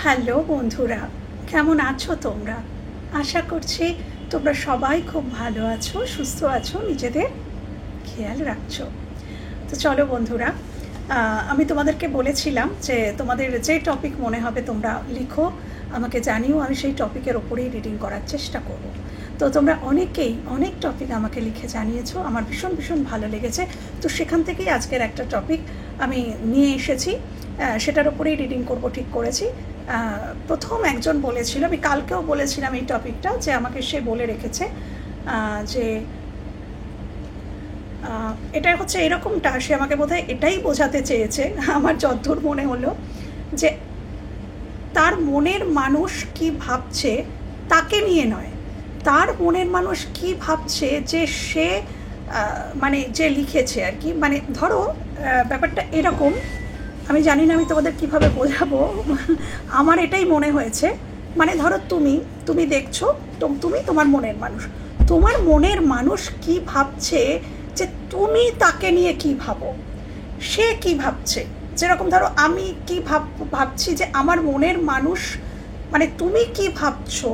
Hello বন্ধুরা, কেমন আছো তোমরা? আশা করছি তোমরা সবাই খুব ভালো আছো, সুস্থ আছো, নিজেদের খেয়াল রাখছো। তো চলো বন্ধুরা, আমি তোমাদেরকে বলেছিলাম যে তোমাদের যে টপিক মনে হবে তোমরা লিখো, আমাকে জানিও, আমি সেই টপিকের ওপরেই রিডিং করার চেষ্টা করব। তো তোমরা অনেকেই অনেক টপিক আমাকে লিখে জানিয়েছো, আমার ভীষণ ভীষণ ভালো লেগেছে। তো সেখান থেকেই আজকের একটা টপিক আমি নিয়ে এসেছি, সেটার ওপরেই রিডিং করব ঠিক করেছি। প্রথম একজন বলেছিল, আমি কালকেও বলেছিলাম এই টপিকটা, যে আমাকে সে বলে রেখেছে যে এটা হচ্ছে এরকমটা, সে আমাকে বোধহয় এটাই বোঝাতে চেয়েছে, আমার যতদূর মনে হলো, যে তার মনের মানুষ কি ভাবছে তাকে নিয়ে নয়, তার মনের মানুষ কি ভাবছে যে সে মানে যে লিখেছে আর কি। মানে ধরো ব্যাপারটা এরকম, আমি জানি না আমি তোমাদের কীভাবে বোঝাবো, আমার এটাই মনে হয়েছে। মানে ধরো তুমি দেখছো, তুমি তোমার মনের মানুষ, তোমার মনের মানুষ কি ভাবছে যে তুমি তাকে নিয়ে কি ভাবো, সে কি ভাবছে। যেরকম ধরো আমি কি ভাবছি যে আমার মনের মানুষ, মানে তুমি কি ভাবছো,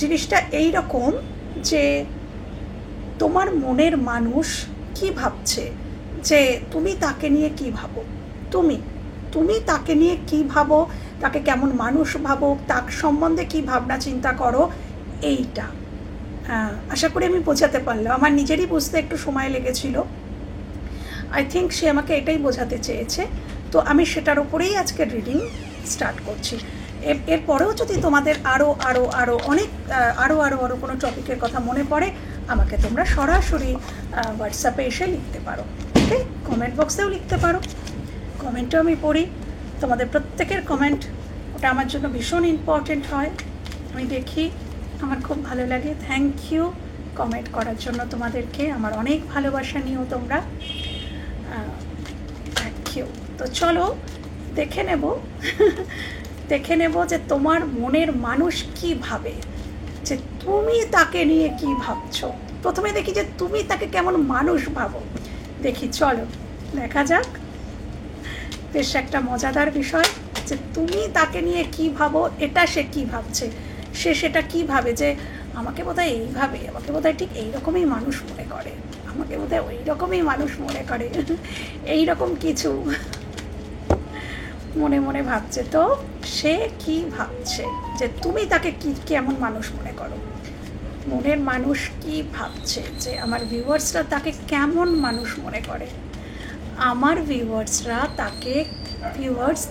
জিনিসটা এই রকম যে তোমার মনের মানুষ কি ভাবছে যে তুমি তাকে নিয়ে কি ভাবো, তুমি তাকে নিয়ে কি ভাবো, তাকে কেমন মানুষ ভাবো, তার সম্বন্ধে কি ভাবনা চিন্তা করো, এইটা আশা করি আমি বোঝাতে পারলাম। আমার নিজেরই বুঝতে একটু সময় লেগেছিল। আই থিঙ্ক সে আমাকে এটাই বোঝাতে চেয়েছে। তো আমি সেটার উপরেই আজকের রিডিং স্টার্ট করছি। এরপরেও যদি তোমাদের আরও অনেক আরও কোনো টপিকের কথা মনে পড়ে, আমাকে তোমরা সরাসরি হোয়াটসঅ্যাপে এসে লিখতে পারো, ওকে? কমেন্ট বক্সেও লিখতে পারো, কমেন্টও আমি পড়ি। তোমাদের প্রত্যেকের কমেন্ট, ওটা আমার জন্য ভীষণ ইম্পর্টেন্ট হয়, আমি দেখি, আমার খুব ভালো লাগে। থ্যাংক ইউ কমেন্ট করার জন্য তোমাদেরকে, আমার অনেক ভালোবাসা নিও তোমরা, থ্যাংক ইউ। তো চলো দেখে নেব যে তোমার মনের মানুষ কি ভাবে, যে তুমি তাকে নিয়ে কি ভাবছো। প্রথমে দেখি যে তুমি তাকে কেমন মানুষ ভাবো, দেখি, চলো দেখা যাক। বেশ একটা মজাদার বিষয়, যে তুমি তাকে নিয়ে কি ভাবো, এটা সে কি ভাবছে, সে সেটা কি ভাবে, যে আমাকে বোধহয় এইভাবে, আমাকে বোধহয় ঠিক এইরকমই মানুষ মনে করে, আমাকে বোধহয় ওই রকমই মানুষ মনে করে, এইরকম কিছু মনে মনে ভাবছে। তো সে কি ভাবছে, যে তুমি তাকে কি কেমন মানুষ মনে করো, মনের মানুষ কি ভাবছে, যে আমার ভিউয়ার্সরা তাকে কেমন মানুষ মনে করে, আমার ভিউয়ার্স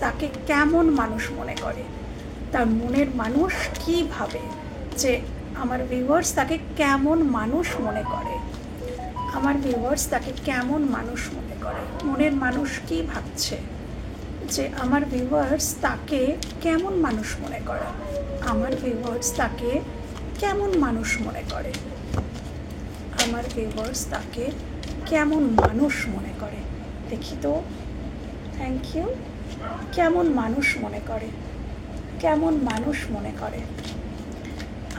তাকে কেমন মানুষ মনে করে, তার মনের মানুষ কি ভাবে, যে আমার ভিউয়ার্স তাকে কেমন মানুষ মনে করে, আমার ভিউয়ার্স তাকে কেমন মানুষ মনে করে, মনের মানুষ কি ভাবছে, যে আমার ভিউয়ার্স তাকে কেমন মানুষ মনে করে, আমার ভিউয়ার্স তাকে কেমন মানুষ মনে করে, আমার ভিউয়ার্স তাকে কেমন মানুষ মনে করে। দেখি তো, থ্যাংক ইউ। কেমন মানুষ মনে করে, কেমন মানুষ মনে করে,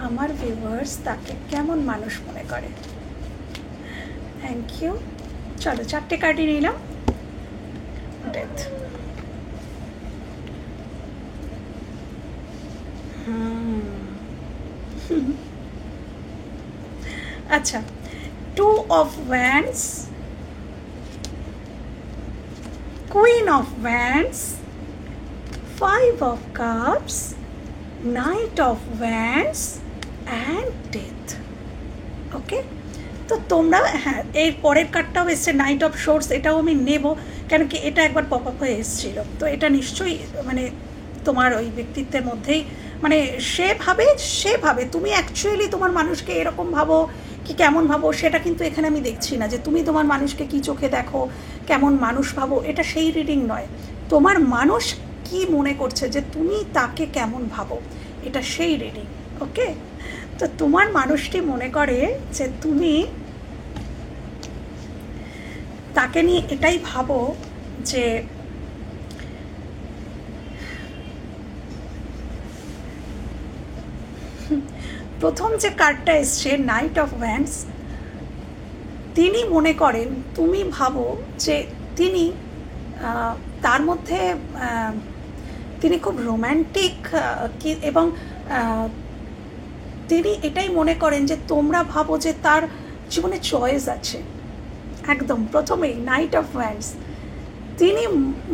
আমার ভিউয়ার্স তাকে কেমন মানুষ মনে করে, থ্যাংক ইউ। চলো 4টে কার্ডই নিলাম। ডেথ, আচ্ছা, 2 of Wands, Queen of Wands, 5 of Cups, Knight of Wands and Death, ওকে? তো তোমরা, হ্যাঁ, এর পরের কার্ডটাও এসছে, নাইট অফ শোর্স, এটাও আমি নেব, কেন কি এটা একবার পপ আপ হয়ে এসেছিলো। তো এটা নিশ্চয়ই মানে তোমার ওই ব্যক্তিত্বের মধ্যেই, মানে সে ভাবে তুমি অ্যাকচুয়ালি তোমার মানুষকে এরকম ভাবো কি কেমন ভাবো, সেটা কিন্তু এখানে আমি দেখছি না, যে তুমি তোমার মানুষকে কি চোখে দেখো, কেমন মানুষ ভাবো, এটা সেই রিডিং নয়। তোমার মানুষ কি মনে করছে, যে তুমি তাকে কেমন ভাবো, এটা সেই রিডিং, ওকে? তো তোমার মানুষটি মনে করে যে তুমি তাকে নিয়ে এটাই ভাবো, যে প্রথম যে কার্ডটা এসছে, নাইট অফ ওয়ান্ডস, তিনি মনে করেন, তুমি ভাবো যে তিনি তার মধ্যে তিনি খুব রোম্যান্টিক এবং তিনি এটাই মনে করেন যে তোমরা ভাবো যে তার জীবনে চয়েস আছে। একদম প্রথমেই নাইট অফ ওয়ান্ডস, তিনি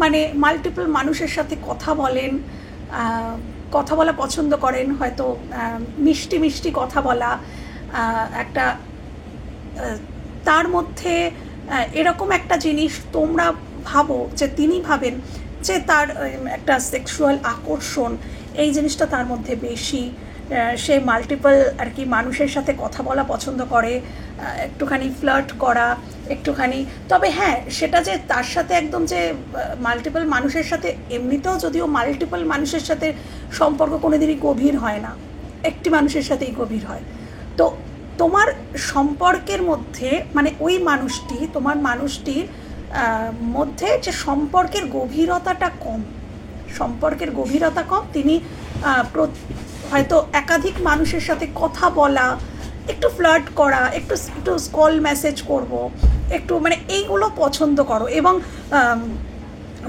মানে মাল্টিপল মানুষের সাথে কথা বলেন, কথা বলা পছন্দ করেন, হয়তো মিষ্টি মিষ্টি কথা বলা, একটা তার মধ্যে এরকম একটা জিনিস তোমরা ভাবো যে তিনি ভাবেন যে তার একটা সেক্সুয়াল আকর্ষণ, এই জিনিসটা তার মধ্যে বেশি। সে মাল্টিপল আর কি মানুষের সাথে কথা বলা পছন্দ করে, একটুখানি ফ্লার্ট করা একটুখানি। তবে হ্যাঁ, সেটা যে তার সাথে একদম যে মাল্টিপল মানুষের সাথে, এমনিতেও যদিও মাল্টিপল মানুষের সাথে সম্পর্ক কোনোদিনই গভীর হয় না, একটি মানুষের সাথেই গভীর হয়। তো তোমার সম্পর্কের মধ্যে মানে ওই মানুষটি, তোমার মানুষটির মধ্যে যে সম্পর্কের গভীরতাটা কম, সম্পর্কের গভীরতা কম। তিনি হয়তো একাধিক মানুষের সাথে কথা বলা, একটু ফ্লার্ট করা, একটু কল মেসেজ করব, একটু মানে এইগুলো পছন্দ করো। এবং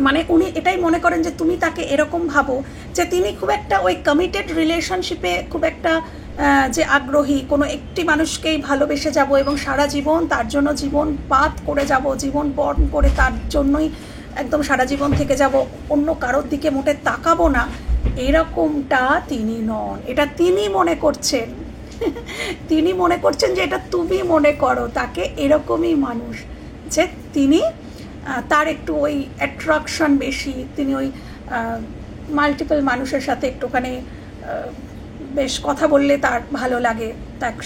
মানে উনি এটাই মনে করেন যে তুমি তাকে এরকম ভাবো যে তিনি খুব একটা ওই কমিটেড রিলেশনশিপে খুব একটা যে আগ্রহী, কোনো একটি মানুষকেই ভালোবেসে যাব এবং সারা জীবন তার জন্য জীবন পাত করে যাব, জীবন বরণ করে তার জন্যই একদম সারা জীবন থেকে যাব, অন্য কারোর দিকে মোটে তাকাবো না, এরকমটা তিনি নন। এটা তিনি মনে করছেন, তিনি মনে করছেন যে এটা তুমি মনে করো তাকে এরকমই মানুষ, যে তিনি তার একটু ওই অ্যাট্রাকশন বেশি, তিনি ওই মাল্টিপল মানুষের সাথে একটুখানি বেশ কথা বললে তার ভালো লাগে,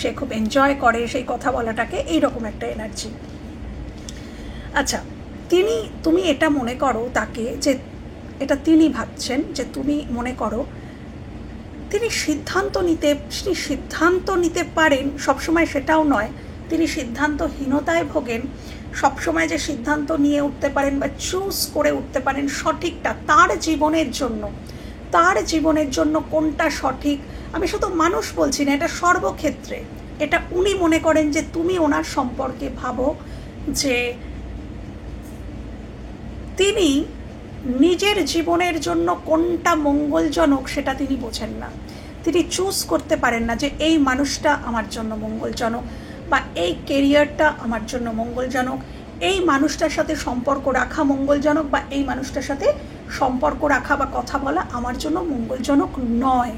সে খুব এনজয় করে সেই কথা বলাটাকে, এইরকম একটা এনার্জি। আচ্ছা, তুমি এটা মনে করো তাকে, যে এটা তিনি ভাবছেন যে তুমি মনে করো তিনি সিদ্ধান্ত নিতে পারেন, সবসময় সেটাও নয়, তিনি সিদ্ধান্তহীনতায় ভোগেন। সবসময় যে সিদ্ধান্ত নিয়ে উঠতে পারেন বা চুজ করে উঠতে পারেন সঠিকটা তার জীবনের জন্য কোনটা সঠিক, আমি শুধু মানুষ বলছি না, এটা সর্বক্ষেত্রে এটা উনি মনে করেন যে তুমি ওনার সম্পর্কে ভাবো যে তিনি নিজের জীবনের জন্য কোনটা মঙ্গলজনক সেটা তিনি বোঝেন না। তিনি চুজ করতে পারেন না যে এই মানুষটা আমার জন্য মঙ্গলজনক, বা এই কেরিয়ারটা আমার জন্য মঙ্গলজনক, এই মানুষটার সাথে সম্পর্ক রাখা মঙ্গলজনক, বা এই মানুষটার সাথে সম্পর্ক রাখা বা কথা বলা আমার জন্য মঙ্গলজনক নয়।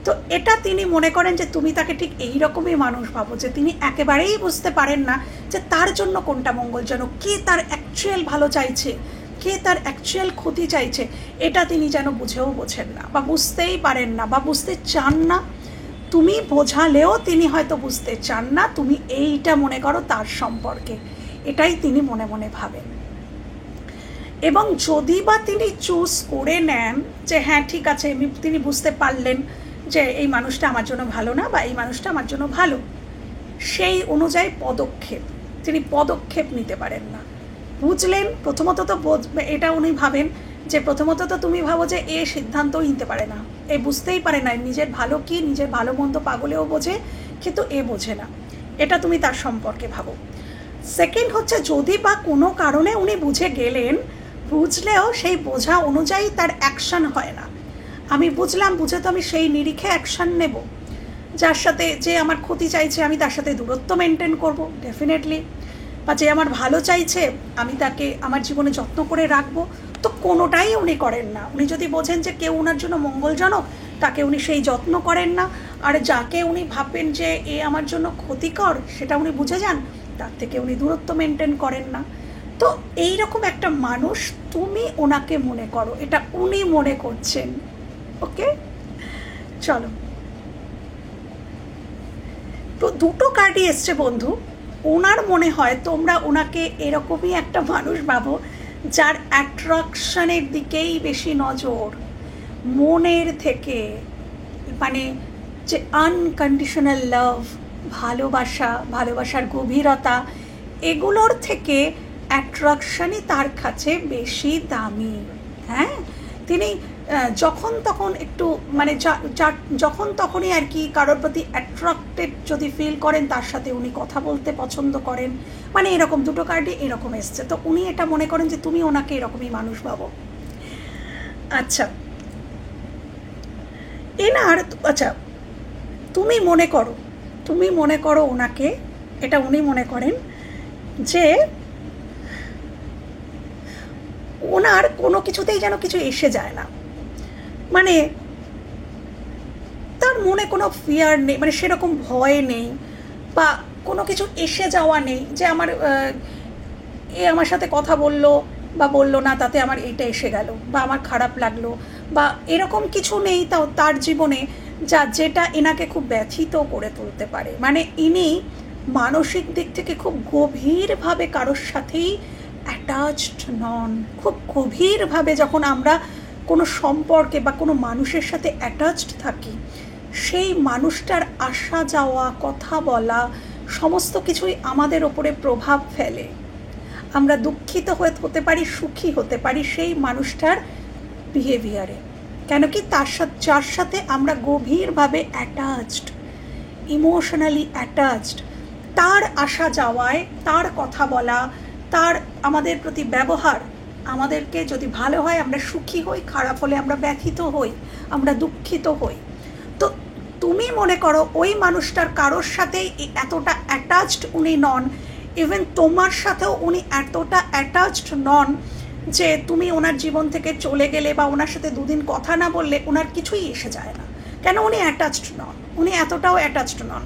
তো এটা তিনি মনে করেন যে তুমি তাকে ঠিক এই রকমই মানুষ ভাবো, যে তিনি একেবারেই বুঝতে পারেন না যে তার জন্য কোনটা মঙ্গলজনক, কে তার অ্যাকচুয়াল ভালো চাইছে, কে তার অ্যাকচুয়াল ক্ষতি চাইছে, এটা তিনি যেন বোঝেন না, বা বুঝতেই পারেন না, বা বুঝতে চান না। তুমি বোঝালেও তিনি হয়তো বুঝতে চান না, তুমি এইটা মনে করো তার সম্পর্কে, এটাই তিনি মনে মনে ভাবেন। এবং যদি বা তিনি চুজ করে নেন যে হ্যাঁ ঠিক আছে, তিনি বুঝতে পারলেন যে এই মানুষটা আমার জন্য ভালো না, বা এই মানুষটা আমার জন্য ভালো, সেই অনুযায়ী তিনি পদক্ষেপ নিতে পারেন না। বুঝলেন, প্রথমত তো এটা উনি ভাবেন যে প্রথমত তো তুমি ভাবো যে এ সিদ্ধান্তও নিতে পারে না, এ বুঝতেই পারে না নিজের ভালো কি, নিজের ভালো মন্দ পাগলেও বোঝে, কিন্তু এ বোঝে না, এটা তুমি তার সম্পর্কে ভাবো। সেকেন্ড হচ্ছে, যদি বা কোনো কারণে উনি বুঝে গেলেন, বুঝলেও সেই বোঝা অনুযায়ী তার অ্যাকশন হয় না। আমি বুঝলাম, বুঝে তো আমি সেই নিরিখে অ্যাকশন নেব, যার সাথে যে আমার ক্ষতি চাইছে আমি তার সাথে দূরত্ব মেনটেন করব ডেফিনেটলি, বা যে আমার ভালো চাইছে আমি তাকে আমার জীবনে যত্ন করে রাখবো। তো কোনোটাই উনি করেন না। উনি যদি বোঝেন যে কেউ ওনার জন্য মঙ্গলজনক, তাকে উনি সেই যত্ন করেন না, আর যাকে উনি ভাববেন যে এ আমার জন্য ক্ষতিকর সেটা উনি বুঝে যান, তার থেকে উনি দূরত্ব মেনটেন করেন না। তো এইরকম একটা মানুষ তুমি ওনাকে মনে করো, এটা উনি মনে করছেন। ওকে, চলো, তো দুটো কার্ডই এসছে বন্ধু। ওনার মনে হয় তোমরা ওনাকে এরকমই একটা মানুষ ভাবো যার অ্যাট্রাকশনের দিকেই বেশি নজর, মনের থেকে, মানে যে আনকন্ডিশনাল লাভ, ভালোবাসার গভীরতা, এগুলোর থেকে অ্যাট্রাকশনই তার কাছে বেশি দামি। হ্যাঁ, তিনি যখন তখন একটু মানে যখন তখনই আর কি কারোর প্রতি অ্যাট্রাক্টেড যদি ফিল করেন, তার সাথে উনি কথা বলতে পছন্দ করেন, মানে এরকম দুটো কার্ডই এরকম এসছে। তো উনি এটা মনে করেন যে তুমি ওনাকে এরকমই মানুষ ভাবো। আচ্ছা, এনার, আচ্ছা তুমি মনে করো ওনাকে, এটা উনি মনে করেন যে ওনার কোনো কিছুতেই যেন কিছু এসে যায় না, মানে তার মনে কোনো ফিয়ার নেই, মানে সেরকম ভয় নেই বা কোনো কিছু এসে যাওয়া নেই যে এ আমার সাথে কথা বললো বা বললো না তাতে আমার এইটা এসে গেল বা আমার খারাপ লাগলো বা এরকম কিছু নেই তাও তার জীবনে, যেটা এনাকে খুব ব্যথিত করে তুলতে পারে। মানে ইনি মানসিক দিক থেকে খুব গভীরভাবে কারোর সাথেই অ্যাটাচড নন। খুব গভীরভাবে যখন আমরা কোনো সম্পর্কে বা কোনো মানুষের সাথে অ্যাটাচড থাকি, সেই মানুষটার আসা যাওয়া, কথা বলা, সমস্ত কিছুই আমাদের ওপরে প্রভাব ফেলে। আমরা দুঃখিত হতে পারি, সুখী হতে পারি সেই মানুষটার বিহেভিয়ারে, কেন কি যার সাথে আমরা গভীরভাবে অ্যাটাচড, ইমোশনালি অ্যাটাচড, তার আসা যাওয়ায়, তার কথা বলা, তার আমাদের প্রতি ব্যবহার আমাদেরকে যদি ভালো হয় আমরা সুখী হই, খারাপ হলে আমরা ব্যথিত হই, আমরা দুঃখিত হই। তো তুমি মনে করো ওই মানুষটার কারোর সাথেই এতটা অ্যাটাচড উনি নন, ইভেন তোমার সাথেও উনি এতটা অ্যাটাচড নন যে তুমি ওনার জীবন থেকে চলে গেলে বা ওনার সাথে দুদিন কথা না বললে ওনার কিছুই এসে যায় না, কেন উনি অ্যাটাচড নন, উনি এতটাও অ্যাটাচড নন।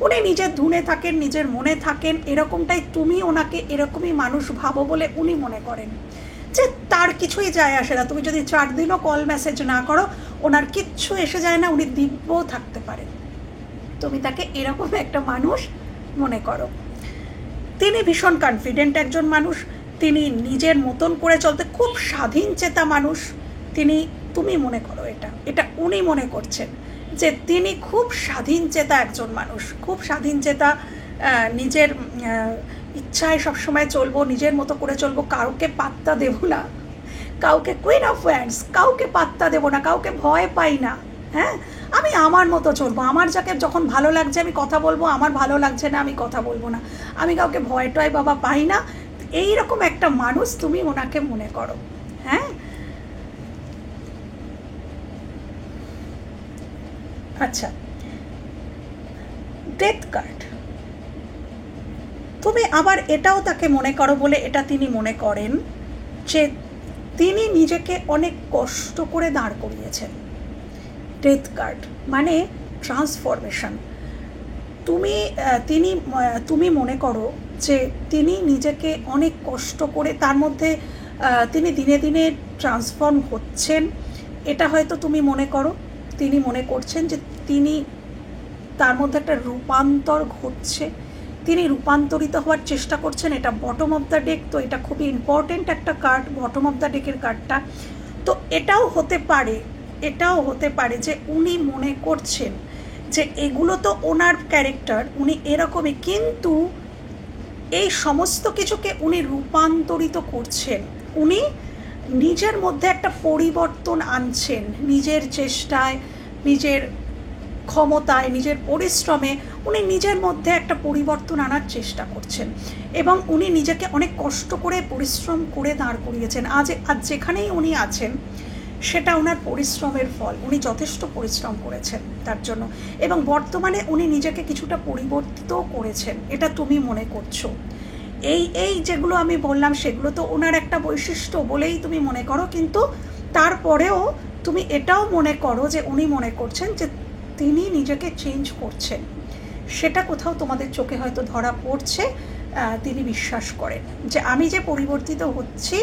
উনি নিজের ধুনে থাকেন, নিজের মনে থাকেন, এরকমটাই তুমি ওনাকে এরকমই মানুষ ভাবো বলে উনি মনে করেন যে তার কিছুই যায় আসে না। তুমি যদি 4 দিনও কল মেসেজ না করো ওনার কিচ্ছু এসে যায় না, উনি দিব্যও থাকতে পারেন। তুমি তাকে এরকম একটা মানুষ মনে করো। তিনি ভীষণ কনফিডেন্ট একজন মানুষ, তিনি নিজের মতন করে চলতে খুব স্বাধীন চেতা মানুষ। তুমি মনে করো এটা উনি মনে করছেন যে তিনি খুব স্বাধীন চেতা একজন মানুষ, খুব স্বাধীন চেতা, নিজের ইচ্ছায় সবসময় চলবো, নিজের মতো করে চলবো, কাউকে পাত্তা দেব না, কাউকে কুইন অফ ওয়ান্ডস, কাউকে পাত্তা দেব না, কাউকে ভয় পাই না। হ্যাঁ, আমি আমার মতো চলবো, আমার যাকে যখন ভালো লাগছে আমি কথা বলবো, আমার ভালো লাগছে না আমি কথা বলবো না, আমি কাউকে ভয় টয় বাবা পাই না। এইরকম একটা মানুষ তুমি ওনাকে মনে করো। হ্যাঁ, আচ্ছা, ডেথ কার্ড। তুমি আবার এটাও তাকে মনে করো বলে এটা তিনি মনে করেন যে তিনি নিজেকে অনেক কষ্ট করে দাঁড় করিয়েছেন। ডেথ কার্ড মানে ট্রান্সফরমেশন। তুমি মনে করো যে তিনি নিজেকে অনেক কষ্ট করে, তার মধ্যে তিনি দিনে দিনে ট্রান্সফর্ম হচ্ছেন, এটা হয়তো তুমি মনে করো। তিনি মনে করছেন যে তার মধ্যে একটা রূপান্তর ঘটছে, তিনি রূপান্তরিত হওয়ার চেষ্টা করছেন। এটা বটম অফ দ্য ডেক, তো এটা খুবই ইম্পর্টেন্ট একটা কার্ড, বটম অফ দ্য ডেকের কার্ডটা। তো এটাও হতে পারে যে উনি মনে করছেন যে এগুলো তো ওনার ক্যারেক্টার, উনি এরকমই, কিন্তু এই সমস্ত কিছুকে উনি রূপান্তরিত করছেন, উনি নিজের মধ্যে একটা পরিবর্তন আনছেন, নিজের চেষ্টায়, নিজের ক্ষমতায়, নিজের পরিশ্রমে উনি নিজের মধ্যে একটা পরিবর্তন আনার চেষ্টা করছেন এবং উনি নিজেকে অনেক কষ্ট করে পরিশ্রম করে দাঁড় করিয়েছেন। আজ যেখানেই উনি আছেন সেটা ওনার পরিশ্রমের ফল, উনি যথেষ্ট পরিশ্রম করেছেন তার জন্য, এবং বর্তমানে উনি নিজেকে কিছুটা পরিবর্তিতও করেছেন, এটা তুমি মনে করছো। এই যেগুলো আমি বললাম সেগুলো তো ওনার একটা বৈশিষ্ট্য বলেই তুমি মনে করো, কিন্তু তারপরেও তুমি এটাও মনে করো যে উনি মনে করছেন যে তিনি নিজেকে চেঞ্জ করছেন, সেটা কোথাও তোমাদের চোখে হয়তো ধরা পড়ছে। তিনি বিশ্বাস করেন যে আমি যে পরিবর্তিত হচ্ছি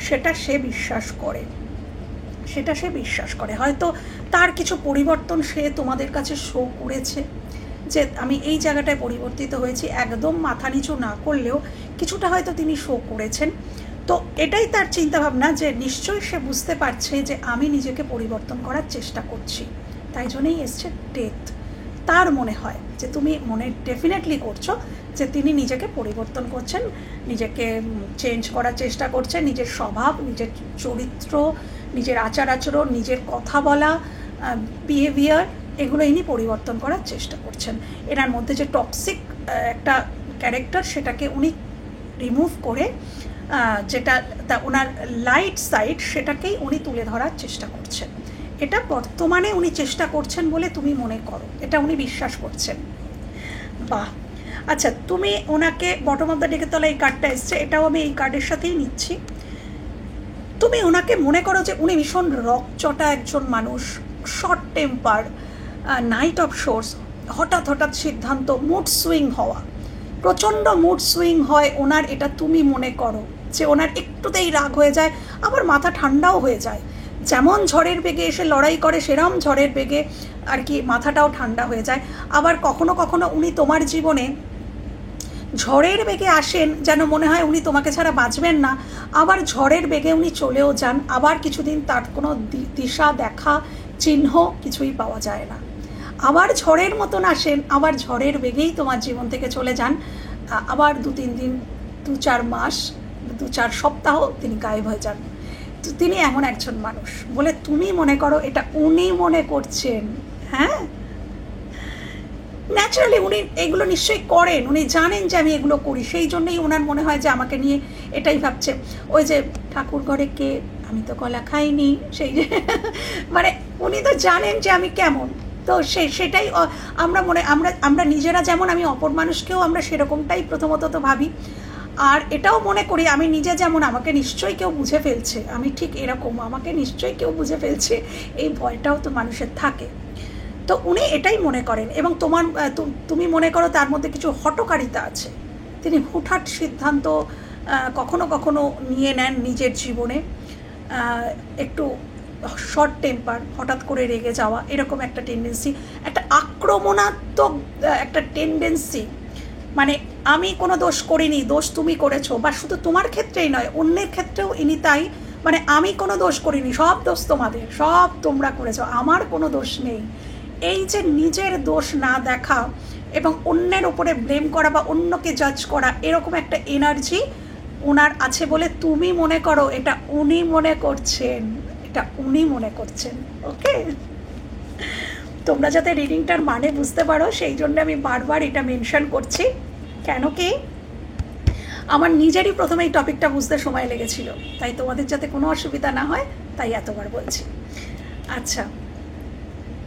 সেটা সে বিশ্বাস করে। হয়তো তার কিছু পরিবর্তন সে তোমাদের কাছে শো করেছে যে আমি এই জায়গাটায় পরিবর্তিত হয়েছি, একদম মাথা নিচু না করলেও কিছুটা হয়তো তিনি শো করেছেন। তো এটাই তার চিন্তাভাবনা যে নিশ্চয়ই সে বুঝতে পারছে যে আমি নিজেকে পরিবর্তন করার চেষ্টা করছি, তাই জন্যই এসছে ডেথ। তার মনে হয় যে তুমি মনে ডেফিনেটলি করছো যে তিনি নিজেকে পরিবর্তন করছেন, নিজেকে চেঞ্জ করার চেষ্টা করছেন, নিজের স্বভাব, নিজের চরিত্র, নিজের আচার আচরণ, নিজের কথা বলা, বিহেভিয়ার, এগুলো ইনি পরিবর্তন করার চেষ্টা করছেন। এনার মধ্যে যে টক্সিক একটা ক্যারেক্টার সেটাকে উনি রিমুভ করে যেটা ওনার লাইট সাইড সেটাকেই উনি তুলে ধরার চেষ্টা করছেন। এটা বর্তমানে উনি চেষ্টা করছেন বলে তুমি মনে করো, এটা উনি বিশ্বাস করছেন। বাহ, আচ্ছা, তুমি ওনাকে বটম অফ দ্য ডেকের তলায় এই কার্ডটা এসছে, এটাও আমি এই কার্ডের সাথেই নিচ্ছি। তুমি ওনাকে মনে করো যে উনি ভীষণ রকচটা একজন মানুষ, short temper, night of swords, হঠাৎ হঠাৎ সিদ্ধান্ত, মুড সুইং হওয়া, প্রচণ্ড মুড সুইং হয় ওনার, এটা তুমি মনে করো যে ওনার একটুতেই রাগ হয়ে যায়, আবার মাথা ঠান্ডাও হয়ে যায়। যেমন ঝড়ের বেগে এসে লড়াই করে সেরম ঝড়ের বেগে আর কি মাথাটাও ঠান্ডা হয়ে যায়। আবার কখনো কখনো উনি তোমার জীবনে ঝড়ের বেগে আসেন, যেন মনে হয় উনি তোমাকে ছাড়া বাঁচবেন না, আবার ঝড়ের বেগে উনি চলেও যান, আবার কিছুদিন তার কোনো দিশা দেখা চিহ্ন কিছুই পাওয়া যায় না, আবার ঝড়ের মতন আসেন, আবার ঝড়ের বেগেই তোমার জীবন থেকে চলে যান, আবার 2-3 দিন, 2-4 মাস, 2-4 সপ্তাহ তিনি গায়েব হয়ে যান। তো তিনি এমন একজন মানুষ বলে তুমি মনে করো এটা উনি মনে করছেন। হ্যাঁ, ন্যাচারালি উনি এগুলো নিশ্চয়ই করেন, উনি জানেন যে আমি এগুলো করি, সেই জন্যই ওনার মনে হয় যে আমাকে নিয়ে এটাই ভাবছে। ওই যে ঠাকুর ঘরে কে, আমি তো কলা খাইনি, সেই যে মানে উনি তো জানেন যে আমি কেমন, তো সেটাই আমরা নিজেরা যেমন, আমি অপর মানুষকেও আমরা সেরকমটাই প্রথমত তো ভাবি, আর এটাও মনে করি আমি নিজে যেমন আমাকে নিশ্চয়ই কেউ বুঝে ফেলছে, আমি ঠিক এরকম, আমাকে নিশ্চয়ই কেউ বুঝে ফেলছে, এই ভয়টাও তো মানুষের থাকে। তো উনি এটাই মনে করেন, এবং তুমি মনে করো তার মধ্যে কিছু হঠকারিতা আছে, তিনি হুটহাট সিদ্ধান্ত কখনো কখনো নিয়ে নেন নিজের জীবনে, একটু শর্ট টেম্পার, হঠাৎ করে রেগে যাওয়া, এরকম একটা টেন্ডেন্সি, একটা আক্রমণাত্মক একটা টেন্ডেন্সি, মানে আমি কোনো দোষ করিনি, দোষ তুমি করেছো, বা শুধু তোমার ক্ষেত্রেই নয় অন্যের ক্ষেত্রেও ইনি তাই, মানে আমি কোনো দোষ করিনি, সব দোষ তোমাদের, সব তোমরা করেছো, আমার কোনো দোষ নেই। এই যে নিজের দোষ না দেখা এবং অন্যের ওপরে ব্লেম করা বা অন্যকে জাজ করা, এরকম একটা এনার্জি ওনার আছে বলে তুমি মনে করো এটা উনি মনে করছেন, এটা উনি মনে করছেন। ওকে, তোমরা যাতে রিডিংটার মানে বুঝতে পারো সেই জন্য আমি বারবার এটা মেনশন করছি, কেন কি আমার নিজেরই প্রথমে এই টপিকটা বুঝতে সময় লেগেছিল, তাই তোমাদের যাতে কোনো অসুবিধা না হয় তাই এতবার বলছি। আচ্ছা,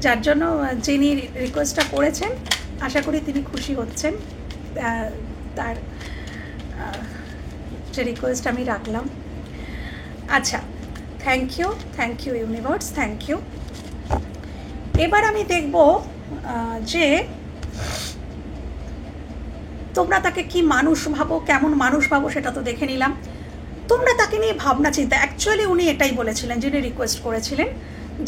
যার জন্য যিনি রিকোয়েস্টটা করেছেন আশা করি তিনি খুশি হচ্ছেন, তার যে রিকোয়েস্ট আমি রাখলাম। আচ্ছা, thank you universe, thank you. এবার আমি দেখব যে তোমরা তাকে কি মানুষ ভাবো, কেমন মানুষ ভাবো, সেটা তো দেখে নিলাম। তোমরা তাকে নিয়ে ভাবনা চিন্তা, অ্যাকচুয়ালি উনি এটাই বলেছিলেন, যিনি রিকোয়েস্ট করেছিলেন,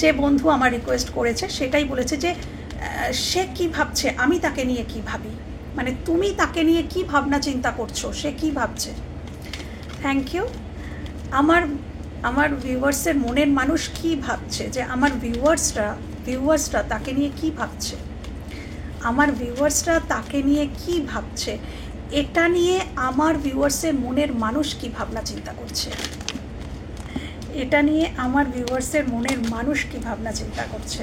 যে বন্ধু আমার রিকোয়েস্ট করেছে সেটাই বলেছে যে সে কি ভাবছে, আমি তাকে নিয়ে কি ভাবি, মানে তুমি তাকে নিয়ে কি ভাবনা চিন্তা করছো, সে কি ভাবছে। Thank you. আমার ভিউয়ার্সের মনের মানুষ কি ভাবছে, যে আমার ভিউয়ার্সরা তাকে নিয়ে কি ভাবছে, আমার ভিউয়ার্সরা তাকে নিয়ে কি ভাবছে, এটা নিয়ে আমার ভিউয়ার্সের মনের মানুষ কি ভাবনা চিন্তা করছে, এটা নিয়ে আমার ভিউয়ার্সের মনের মানুষ কি ভাবনা চিন্তা করছে।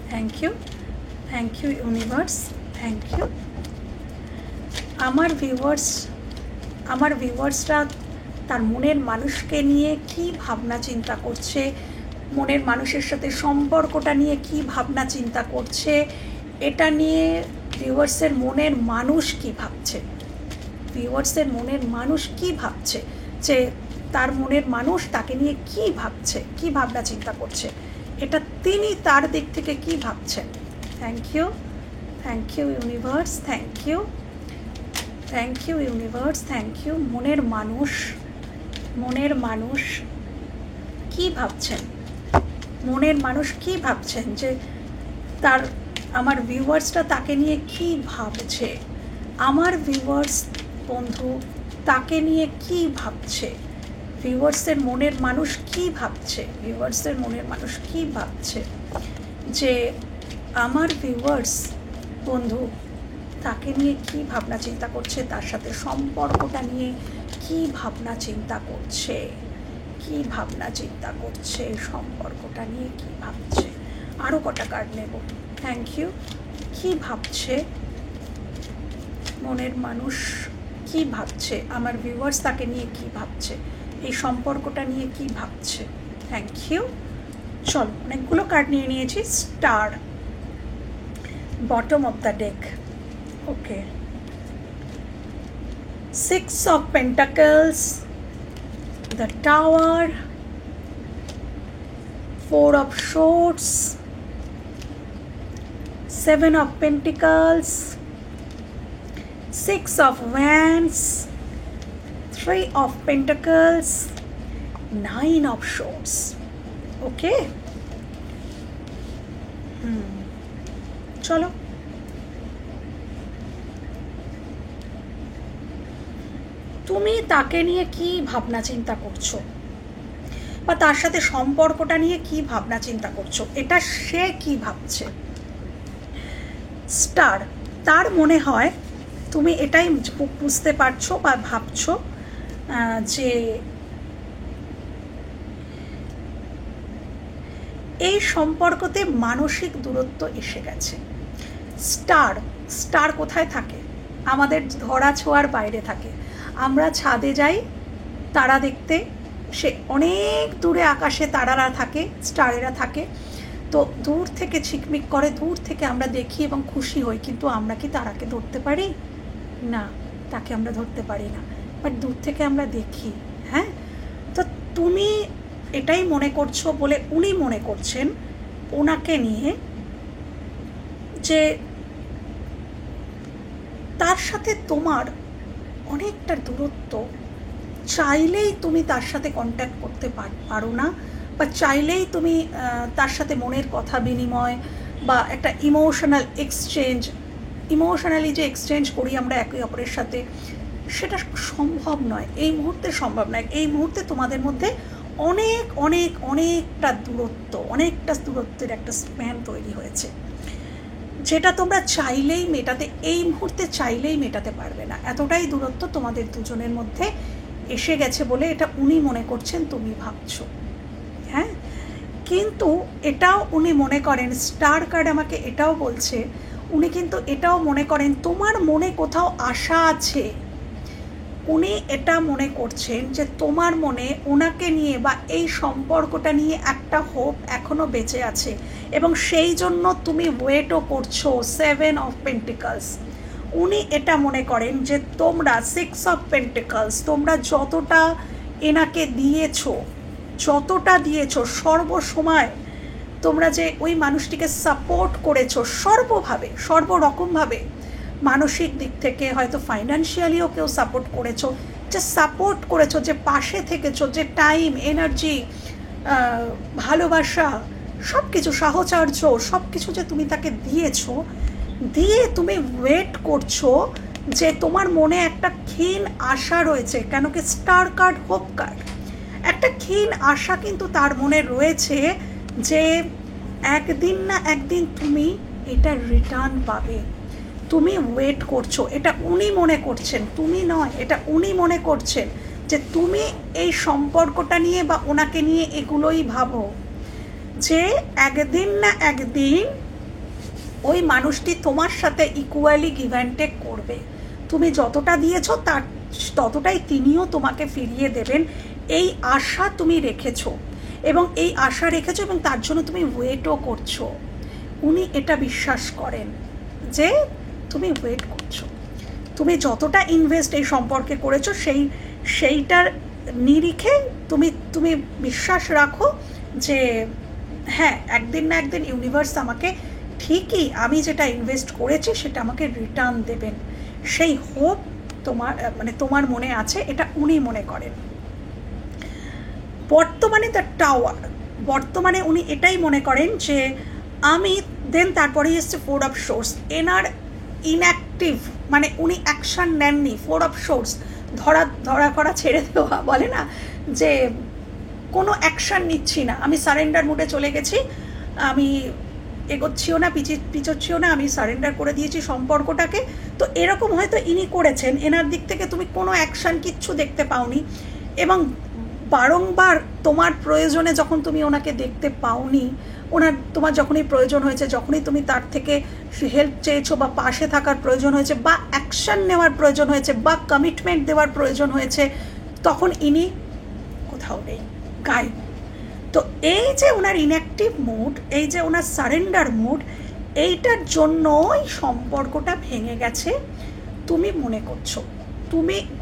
Thank you universe, thank you. আমার ভিউয়ার্সরা তার মনের মানুষকে নিয়ে কি ভাবনা চিন্তা করছে, মনের মানুষের সাথে সম্পর্কটা নিয়ে কি ভাবনা চিন্তা করছে, এটা নিয়ে ভিউয়ার্সের মনের মানুষ কি ভাবছে, ভিউয়ার্সের মনের মানুষ কি ভাবছে, যে তার মনের মানুষ তাকে নিয়ে কি ভাবছে, কি ভাবনা চিন্তা করছে, এটা তিনি তার দিক থেকে কি ভাবছেন। Thank you universe, thank you universe, thank you. মনের মানুষ কি ভাবছেন, মনের মানুষ কি ভাবছেন, যে আমার ভিউয়ার্সরা তাকে নিয়ে কি ভাবছে, আমার ভিউয়ার্স বন্ধু তাকে নিয়ে কি ভাবছে, ভিউয়ার্সের মনের মানুষ কি ভাবছে, ভিউয়ার্সের মনের মানুষ কি ভাবছে, যে আমার ভিউয়ার্স বন্ধু তাকে নিয়ে কি ভাবনা চিন্তা করছে, তার সাথে সম্পর্কটা নিয়ে কি ভাবনা চিন্তা করছে, কি ভাবনা চিন্তা করছে, সম্পর্কটা নিয়ে কি ভাবছে। আরও কটা কার্ড নেব। Thank you. কি ভাবছে মনের মানুষ, কি ভাবছে, আমার ভিউয়ার্স তাকে নিয়ে কি ভাবছে, এই সম্পর্কটা নিয়ে কি ভাবছে। Thank you. চলো, অনেকগুলো কার্ড নিয়ে নিয়েছি। Star, bottom of the deck. Okay, 6 of Pentacles, the Tower, 4 of Swords, 7 of Pentacles, 6 of Wands, 3 of Pentacles, 9 of Swords. Okay? চলো, তুমি তাকে নিয়ে কি ভাবনা চিন্তা করছো, বা তার সাথে সম্পর্কটা নিয়ে কি ভাবনা চিন্তা করছো, এটা সে কি ভাবছে। স্টার, তার মনে হয় তুমি এটাই বুঝতে পারছো বা ভাবছো যে এই সম্পর্কতে মানসিক দূরত্ব এসে গেছে। স্টার, স্টার কোথায় থাকে? আমাদের ধরা ছোঁয়ার বাইরে থাকে। আমরা ছাদে যাই তারা দেখতে, সে অনেক দূরে আকাশে তারারা থাকে, স্টারেরা থাকে, তো দূর থেকে ঝিকমিক করে, দূর থেকে আমরা দেখি এবং খুশি হই, কিন্তু আমরা কি তারাকে ধরতে পারি? না, তাকে আমরা ধরতে পারি না, বাট দূর থেকে আমরা দেখি। হ্যাঁ, তো তুমি এটাই মনে করছো বলে উনি মনে করছেন ওনাকে নিয়ে যে তার সাথে তোমার অনেকটা দূরত্ব, চাইলেই তুমি তার সাথে কন্ট্যাক্ট করতে পারো না, বা চাইলেই তুমি তার সাথে মনের কথা বিনিময় বা একটা ইমোশনাল এক্সচেঞ্জ, ইমোশনালি যে এক্সচেঞ্জ করি আমরা একে অপরের সাথে, সেটা সম্ভব নয়, এই মুহূর্তে সম্ভব নয়। এই মুহূর্তে তোমাদের মধ্যে অনেক অনেক অনেকটা দূরত্ব, অনেকটা দূরত্বের একটা স্প্যান তৈরি হয়েছে, যেটা তোমরা চাইলেই মেটাতে, এই মুহূর্তে চাইলেই মেটাতে পারবে না। এতটাই দূরত্ব তোমাদের দুজনের মধ্যে এসে গেছে বলে এটা উনি মনে করছেন, তুমি ভাবছো। হ্যাঁ, কিন্তু এটাও উনি মনে করেন, স্টার কার্ড আমাকে এটাও বলছে, উনি কিন্তু এটাও মনে করেন তোমার মনে কোথাও আশা আছে। উনি এটা মনে করছেন যে তোমার মনে ওনাকে নিয়ে বা এই সম্পর্কটা নিয়ে একটা হোপ এখনো বেঁচে আছে, এবং সেই জন্য তুমি ওয়েটও করছো। 7 of Pentacles, উনি এটা মনে করেন যে তোমরা 6 of Pentacles, তোমরা যতটা এনাকে দিয়েছো, যতটা দিয়েছো সর্বসময়, তোমরা যে ওই মানুষটিকে সাপোর্ট করেছো সর্বভাবে, সর্বরকমভাবে, মানসিক দিক থেকে হয়তো ফাইন্যান্সিয়ালিও কেউ সাপোর্ট করেছো, যে সাপোর্ট করেছো, যে পাশে থেকেছো, যে টাইম, এনার্জি, ভালোবাসা, সব কিছু, সাহচর্য, সব কিছু যে তুমি তাকে দিয়েছো, দিয়ে তুমি ওয়েট করছো যে তোমার মনে একটা ক্ষীণ আশা রয়েছে। কেন কি স্টার কার্ড, হোপ কার্ড, একটা ক্ষীণ আশা কিন্তু তার মনে রয়েছে যে একদিন না একদিন তুমি এটা রিটার্ন পাবে। তুমি ওয়েট করছো, এটা উনি মনে করছেন, তুমি নয়, এটা উনি মনে করছেন যে তুমি এই সম্পর্কটা নিয়ে বা ওনাকে নিয়ে এগুলোই ভাবো, যে একদিন না একদিন ওই মানুষটি তোমার সাথে ইকুয়ালি গিভ অ্যান্ড টেক করবে। তুমি যতটা দিয়েছো তার ততটাই তিনিও তোমাকে ফিরিয়ে দেবেন, এই আশা তুমি রেখেছো, এবং এই আশা রেখেছো এবং তার জন্য তুমি ওয়েটও করছো। উনি এটা বিশ্বাস করেন যে তুমি ওয়েট করছো, তুমি যতটা ইনভেস্ট এই সম্পর্কে করেছো সেইটার নিরিখে তুমি বিশ্বাস রাখো যে হ্যাঁ, একদিন না একদিন ইউনিভার্স আমাকে ঠিকই আমি যেটা ইনভেস্ট করেছি সেটা আমাকে রিটার্ন দেবেন, সেই হোপ তোমার মনে আছে, এটা উনি মনে করেন। বর্তমানে দ্য টাওয়ার, বর্তমানে উনি এটাই মনে করেন যে আমি, দেন তারপরেই এসছে 4 of Swords, এনার ইনঅ্যাক্টিভ, মানে উনি অ্যাকশান নেননি। 4 of Swords, ধরা করা ছেড়ে দেওয়া বলে না, যে কোনো অ্যাকশান নিচ্ছি না, আমি সারেন্ডার মুডে চলে গেছি, আমি এগোচ্ছিও না, পিছোচ্ছিও না, আমি সারেন্ডার করে দিয়েছি সম্পর্কটাকে। তো এরকম হয়তো ইনি করেছেন, এনার দিক থেকে তুমি কোনো অ্যাকশান কিচ্ছু দেখতে পাওনি, এবং বারংবার তোমার প্রয়োজনে যখন তুমি ওনাকে দেখতে পাওনি, তোমার যখনই প্রয়োজন হয়েছে, যখনই তুমি তার থেকে হেল্প চেয়েছো বা পাশে থাকার প্রয়োজন হয়েছে বা অ্যাকশান নেওয়ার প্রয়োজন হয়েছে বা কমিটমেন্ট দেওয়ার প্রয়োজন হয়েছে, তখন ইনি কোথাও নেই, গায়েব। তো এই যে ওনার ইনঅ্যাক্টিভ মুড, এই যে ওনার সারেন্ডার মুড, এইটার জন্যই সম্পর্কটা ভেঙে গেছে তুমি মনে করছো।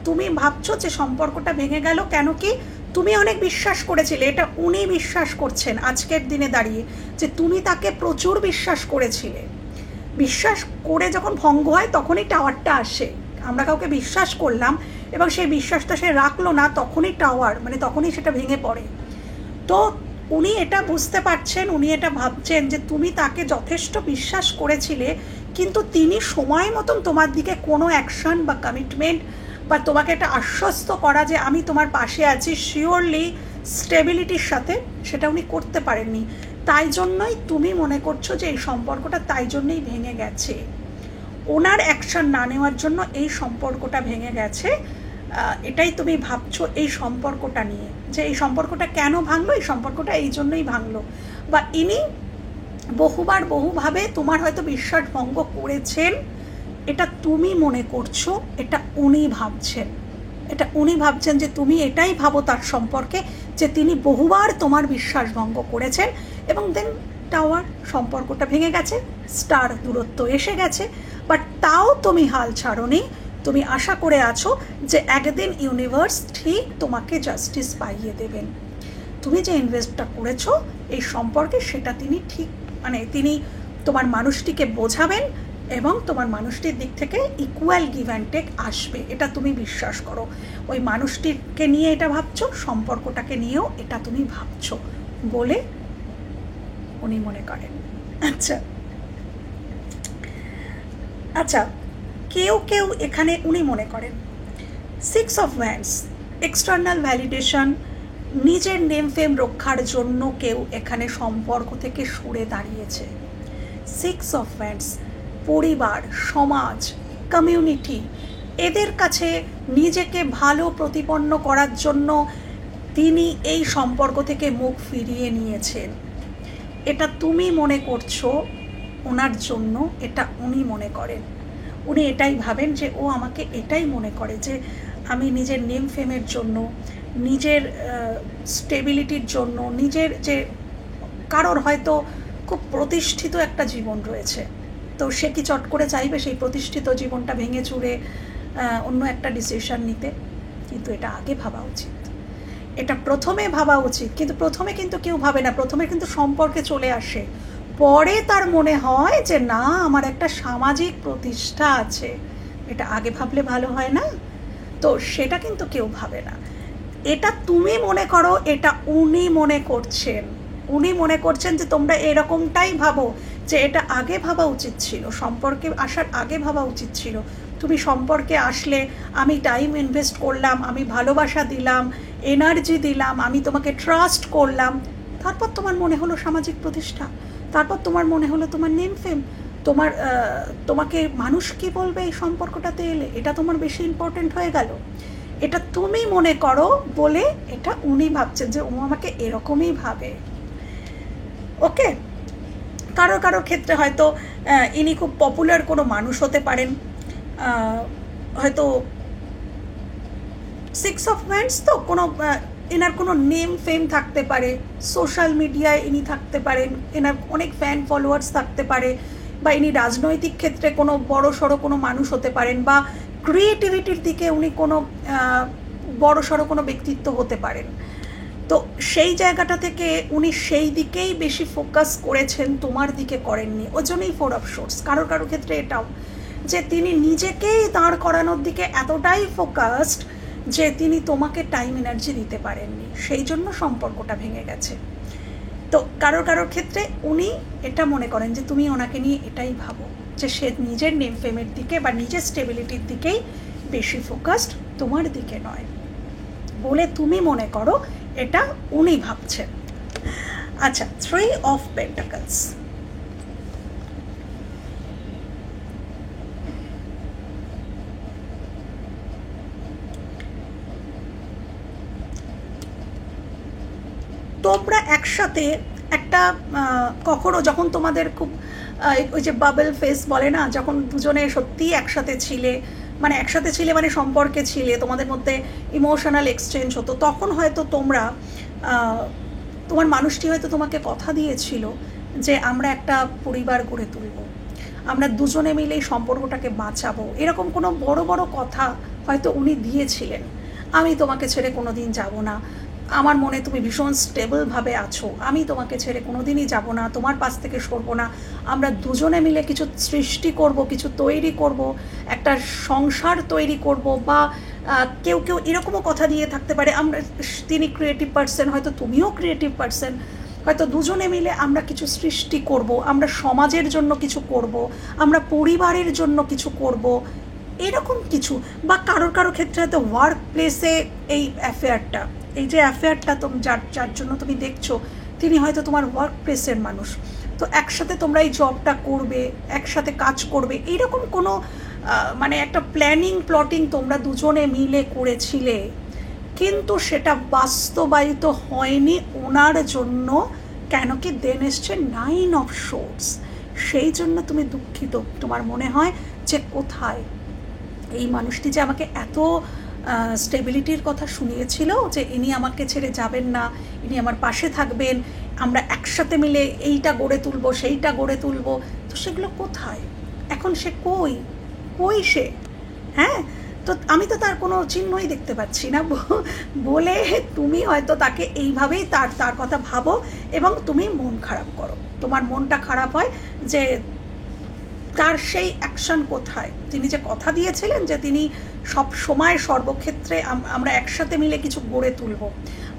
তুমি ভাবছো যে সম্পর্কটা ভেঙে গেল কেন, কি তুমি অনেক বিশ্বাস করেছিলে, এটা উনি বিশ্বাস করছেন আজকের দিনে দাঁড়িয়ে যে তুমি তাকে প্রচুর বিশ্বাস করেছিলে। বিশ্বাস করে যখন ভঙ্গ হয় তখনই টাওয়ারটা আসে। আমরা কাউকে বিশ্বাস করলাম এবং সেই বিশ্বাসটা সে রাখলো না, তখনই টাওয়ার, মানে তখনই সেটা ভেঙে পড়ে। তো উনি এটা বুঝতে পারছেন, উনি এটা ভাবছেন যে তুমি তাকে যথেষ্ট বিশ্বাস করেছিলে, কিন্তু তিনি সময় মতন তোমার দিকে কোনো অ্যাকশন বা কমিটমেন্ট বা তোমাকে একটা আশ্বস্ত করা যে আমি তোমার পাশে আছি শিওরলি স্টেবিলিটির সাথে, সেটা উনি করতে পারেননি। তাই জন্যই তুমি মনে করছো যে এই সম্পর্কটা তাই জন্যই ভেঙে গেছে, ওনার অ্যাকশন না নেওয়ার জন্য এই সম্পর্কটা ভেঙে গেছে। এটাই তুমি ভাবছো এই সম্পর্কটা নিয়ে, যে এই সম্পর্কটা কেন ভাঙলো, এই সম্পর্কটা এই জন্যই ভাঙলো। বা ইনি বহুবার বহুভাবে তোমার হয়তো বিশ্বাস ভঙ্গ করেছেন, এটা তুমি মনে করছো, এটা উনি ভাবছেন। এটা উনি ভাবছেন যে তুমি এটাই ভাবো তার সম্পর্কে, যে তিনি বহুবার তোমার বিশ্বাস ভঙ্গ করেছেন এবং দেন টাওয়ার, সম্পর্কটা ভেঙে গেছে, স্টার, দূরত্ব এসে গেছে। বাট তাও তুমি হাল ছাড়োনি, তুমি আশা করে আছো যে একদিন ইউনিভার্স ঠিক তোমাকে জাস্টিস পাইয়ে দেবেন। তুমি যে ইনভেস্টটা করেছো এই সম্পর্কে, সেটা তিনি ঠিক, মানে তিনি তোমার মানুষটিকে বোঝাবেন এবং তোমার মানুষটির দিক থেকে ইকুয়াল গিভ অ্যান্ড টেক আসবে, এটা তুমি বিশ্বাস করো। ওই মানুষটিকে নিয়ে এটা ভাবছো, সম্পর্কটাকে নিয়েও এটা তুমি ভাবছো বলে উনি মনে করেন। আচ্ছা, কেউ কেউ এখানে উনি মনে করেন 6 অফ ওয়ান্ডস, এক্সটার্নাল ভ্যালিডেশন, নিজের নেম ফেম রক্ষার জন্য কেউ এখানে সম্পর্ক থেকে সরে দাঁড়িয়েছে। 6 অফ ওয়ান্ডস, পরিবার, সমাজ, কমিউনিটি, এদের কাছে নিজেকে ভালো প্রতিপন্ন করার জন্য তিনি এই সম্পর্ক থেকে মুখ ফিরিয়ে নিয়েছেন। এটা তুমি মনে করছো ওনার জন্য, এটা উনি মনে করেন। উনি এটাই ভাবেন যে ও আমাকে এটাই মনে করে যে আমি নিজের নেম ফেমের জন্য, নিজের স্টেবিলিটির জন্য, নিজের যে কারোর হয়তো খুব প্রতিষ্ঠিত একটা জীবন রয়েছে, তো সে কি চট করে চাইবে সেই প্রতিষ্ঠিত জীবনটা ভেঙে চুরে অন্য একটা ডিসিশন নিতে? কিন্তু এটা আগে ভাবা উচিত, এটা প্রথমে ভাবা উচিত। কিন্তু প্রথমে কিন্তু কেউ ভাবে না, প্রথমে কিন্তু সম্পর্কে চলে আসে, পরে তার মনে হয় যে না আমার একটা সামাজিক প্রতিষ্ঠা আছে, এটা আগে ভাবলে ভালো হয় না? তো সেটা কিন্তু কেউ ভাবে না। এটা তুমি মনে করো, এটা উনি মনে করছেন। উনি মনে করছেন যে তোমরা এরকমটাই ভাবো, যে এটা আগে ভাবা উচিত ছিল, সম্পর্কে আসার আগে ভাবা উচিত ছিল। তুমি সম্পর্কে আসলে আমি টাইম ইনভেস্ট করলাম, আমি ভালোবাসা দিলাম, এনার্জি দিলাম, আমি তোমাকে ট্রাস্ট করলাম, তারপর তোমার মনে হলো সামাজিক প্রতিষ্ঠা, তারপর তোমার মনে হলো তোমার নেম ফেম, তোমাকে মানুষ কি বলবে এই সম্পর্কটাতে এলে, এটা তোমার বেশি ইম্পর্টেন্ট হয়ে গেল। এটা তুমি মনে করো বলে এটা উনি ভাবছেন যে ও আমাকে এরকমই ভাবে। ওকে, কারোর ক্ষেত্রে হয়তো ইনি খুব পপুলার কোনো মানুষ হতে পারেন, হয়তো 6 অফ ওয়ান্ডস তো কোনো এনার কোনো নেম ফেম থাকতে পারে, সোশ্যাল মিডিয়ায় ইনি থাকতে পারেন, এনার অনেক ফ্যান ফলোয়ার্স থাকতে পারে, বা ইনি রাজনৈতিক ক্ষেত্রে কোনো বড় সড়ো কোনো মানুষ হতে পারেন, বা ক্রিয়েটিভিটির দিকে উনি কোনো বড় সড়ো কোনো ব্যক্তিত্ব হতে পারেন। তো সেই জায়গাটা থেকে উনি সেই দিকেই বেশি ফোকাস করেছেন, তোমার দিকে করেননি, ওই জন্যই 4 অফ সোর্স। কারোর ক্ষেত্রে এটাও যে তিনি নিজেকেই দাঁড় করানোর দিকে এতটাই ফোকাসড যে তিনি তোমাকে টাইম এনার্জি দিতে পারেননি, সেই জন্য সম্পর্কটা ভেঙে গেছে। তো কারোর ক্ষেত্রে উনি এটা মনে করেন যে তুমি ওনাকে নিয়ে এটাই ভাবো যে সে নিজের নেম ফেমের দিকে বা নিজের স্টেবিলিটির দিকেই বেশি ফোকাসড, তোমার দিকে নয় বলে তুমি মনে করো, এটা উনি ভাবছেন। আচ্ছা, 3 অফ পেন্টাকলস, তোমরা একসাথে একটা কখনো যখন তোমাদের খুব ওই যে বাবল ফেস বলে না, যখন দুজনে সত্যিই একসাথে ছিলে, মানে সম্পর্কে ছিলে, তোমাদের মধ্যে ইমোশনাল এক্সচেঞ্জ হতো, তখন হয়তো তোমরা তোমার মানুষটি হয়তো তোমাকে কথা দিয়েছিল যে আমরা একটা পরিবার গড়ে তুলব, আমরা দুজনে মিলে এই সম্পর্কটাকে বাঁচাবো, এরকম কোনো বড় বড় কথা হয়তো উনি দিয়েছিলেন। আমি তোমাকে ছেড়ে কোনো দিন যাবো না, আমার মনে তুমি ভীষণ স্টেবলভাবে আছো, আমি তোমাকে ছেড়ে কোনো দিনই যাবো না, তোমার পাশ থেকে সরবো না, আমরা দুজনে মিলে কিছু সৃষ্টি করব, কিছু তৈরি করব, একটা সংসার তৈরি করব। বা কেউ কেউ এরকমও কথা দিয়ে থাকতে পারে, আমরা তিনি ক্রিয়েটিভ পার্সন, হয়তো তুমিও ক্রিয়েটিভ পার্সন, হয়তো দুজনে মিলে আমরা কিছু সৃষ্টি করব, আমরা সমাজের জন্য কিছু করব, আমরা পরিবারের জন্য কিছু করব, এরকম কিছু। বা কারোর কারো ক্ষেত্রে হয়তো ওয়ার্ক প্লেসে এই অ্যাফেয়ারটা, এই যে অ্যাফেয়ারটা যার জন্য তুমি দেখছো, তিনি হয়তো তোমার ওয়ার্ক প্লেসের মানুষ। তো একসাথে তোমরা এই জবটা করবে, একসাথে কাজ করবে, এইরকম কোনো মানে একটা প্লটিং তোমরা দুজনে মিলে করেছিলে, কিন্তু সেটা বাস্তবায়িত হয়নি ওনার জন্য। কেন কি দেন এসছে 9 অফ সোর্স। সেই জন্য তুমি দুঃখিত, তোমার মনে হয় যে কোথায় এই মানুষটি যে আমাকে এত স্টেবিলিটির কথা শুনিয়েছিল, যে ইনি আমাকে ছেড়ে যাবেন না, ইনি আমার পাশে থাকবেন, আমরা একসাথে মিলে এইটা গড়ে তুলবো, সেইটা গড়ে তুলবো, তো সেগুলো কোথায়? এখন সে কই সে? হ্যাঁ, তো আমি তো তার কোনো চিহ্নই দেখতে পাচ্ছি না বলে তুমি হয়তো তাকে এইভাবেই তার কথা ভাবো এবং তুমি মন খারাপ করো। তোমার মনটা খারাপ হয় যে তার সেই অ্যাকশন কোথায়। তিনি যে কথা দিয়েছিলেন যে তিনি সব সময় সর্বক্ষেত্রে আমরা একসাথে মিলে কিছু গড়ে তুলব,